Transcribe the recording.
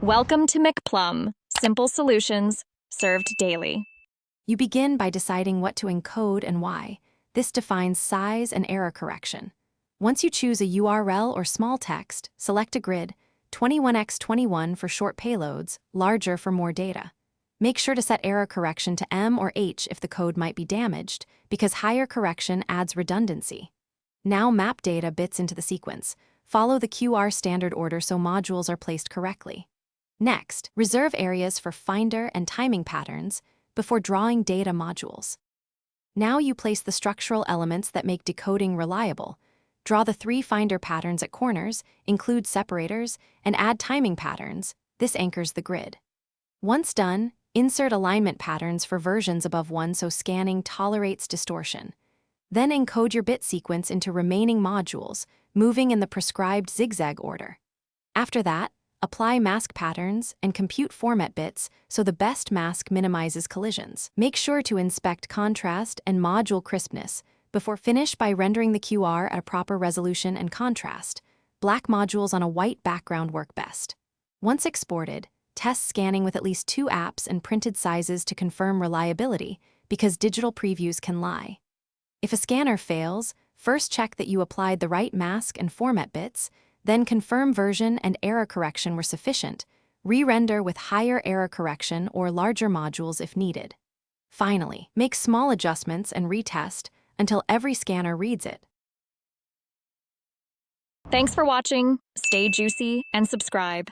Welcome to McPlum, simple solutions served daily. You begin by deciding what to encode and why. This defines size and error correction. Once you choose a URL or small text, select a grid, 21x21 for short payloads, larger for more data. Make sure to set error correction to M or H if the code might be damaged, because higher correction adds redundancy. Now map data bits into the sequence. Follow the QR standard order so modules are placed correctly. Next, reserve areas for finder and timing patterns before drawing data modules. Now you place the structural elements that make decoding reliable. Draw the 3 finder patterns at corners, include separators, and add timing patterns. This anchors the grid. Once done, insert alignment patterns for versions above 1 so scanning tolerates distortion. Then encode your bit sequence into remaining modules, moving in the prescribed zigzag order. After that, apply mask patterns and compute format bits so the best mask minimizes collisions. Make sure to inspect contrast and module crispness before finish by rendering the QR at a proper resolution and contrast. Black modules on a white background work best. Once exported, test scanning with at least 2 apps and printed sizes to confirm reliability, because digital previews can lie. If a scanner fails, first check that you applied the right mask and format bits, then confirm version and error correction were sufficient. Re-render with higher error correction or larger modules if needed. Finally, make small adjustments and retest until every scanner reads it. Thanks for watching. Stay juicy and subscribe.